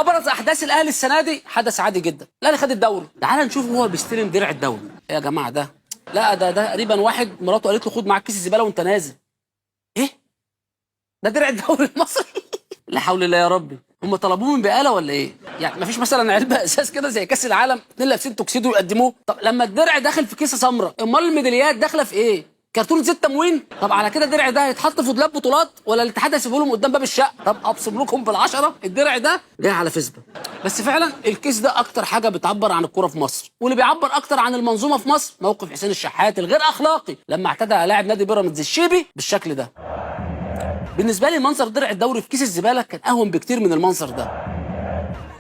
ابرز احداث الاهلي السنه دي حدث عادي جدا، الاهلي خد الدوري. تعال نشوف هو بيستلم درع الدوري. ايه يا جماعه ده؟ لا ده تقريبا واحد مراته قالت له خد معاك كيس الزباله وانت نازل. ايه؟ ده درع الدوري المصري؟ لا حول الله يا ربي، هم طلبوه من بقاله ولا ايه؟ يعني مفيش مثلا علبه اساس كده زي كاس العالم اتنين لابسين توكسيدو يقدموه؟ طب لما الدرع داخل في كيسه سمراء، امال الميداليات داخله في ايه؟ كرتون زيت تموين؟ طب على كده الدرع ده هيتحط في دولاب بطولات ولا الاتحاد هيسيبه لهم قدام باب الشقه؟ طب ابصم لكم بالعشره الدرع ده جاي على فيسبا. بس فعلا الكيس ده اكتر حاجه بتعبر عن الكوره في مصر، واللي بيعبر اكتر عن المنظومه في مصر موقف حسين الشحات الغير اخلاقي لما اعتدى على لاعب نادي بيراميدز الشيبي بالشكل ده. بالنسبه لي منظر درع الدوري في كيس الزباله كان اهون بكتير من المنظر ده،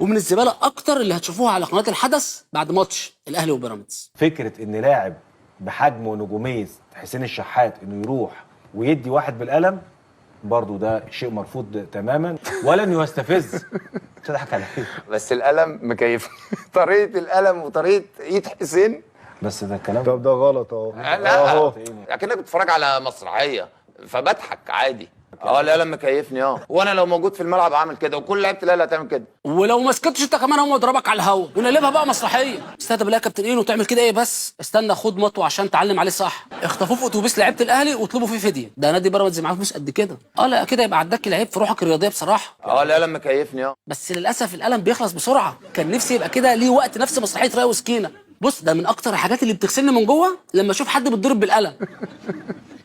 ومن الزباله اكتر اللي هتشوفوها على قناه الحدث بعد ماتش الاهلي وبيراميدز. فكره ان لاعب بحجم ونجوميه حسين الشحات انه يروح ويدي واحد بالقلم، برضه ده شيء مرفوض تماما، ولا انه يستفز. تضحك على ايه؟ بس القلم مكيف. طريقه القلم وطريقه ايد حسين. بس ده كلام. طب ده غلط اهو. لا اكنك بتتفرج على مسرحيه فبضحك عادي. القلم مكيفني. وانا لو موجود في الملعب اعمل كده، وكل لعيبه الاهلي هتعمل كده. ولو ما سكتش انت كمان هم يضربك على الهوا ونقلبها بقى مسرحيه. استهدى بالله يا كابتن ايه وتعمل كده ايه؟ بس استنى خد مطوه عشان تعلم عليه صح. اخطفوه في اتوبيس لعيبه الاهلي واطلبوا فيه فديه. ده نادي بيراميدز معاه فلوس قد كده. لا كده يبقى عداك العيب في روحك الرياضيه بصراحه. القلم مكيفني. بس للاسف القلم بيخلص بسرعه. كان نفسي يبقى كده ليه وقت، نفس مسرحيه ريا وسكينه. بص ده من اكتر الحاجات اللي بتغسلني من جوه لما اشوف حد بيتضرب بالقلم.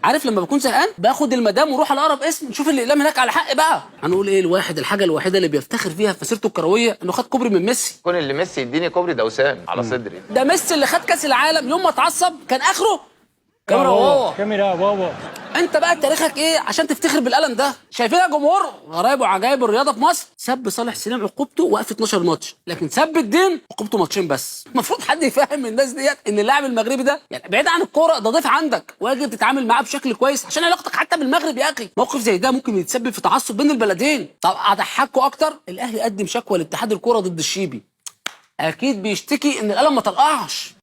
عارف لما بكون زهقان باخد المدام واروح على اقرب اسم نشوف الاقلام هناك على حق بقى. هنقول ايه؟ الحاجه الوحيده اللي بيفتخر فيها في مسيرته الكرويه انه خد كوبري من ميسي. كون اللي ميسي يديني كوبري دوسان على صدري. ده ميسي اللي خد كاس العالم يوم ما اتعصب كان اخره كاميرا بابا. انت بقى تاريخك ايه عشان تفتخر بالقلم ده؟ شايفين يا جمهور غرايب وعجائب الرياضه في مصر؟ سب صالح سليم عقوبته وقف 12 ماتش، لكن سب الدين عقوبته ماتشين بس. المفروض حد يفهم الناس ديت ان اللاعب المغربي ده يعني بعيد عن الكوره ده ضيف عندك، واجب تتعامل معاه بشكل كويس عشان علاقتك حتى بالمغرب يا اخي. موقف زي ده ممكن يتسبب في تعصب بين البلدين. طب اضحكوا اكتر، الاهلي قدم شكوى لاتحاد الكوره ضد الشيبي، اكيد بيشتكي ان القلم ما طلقعش.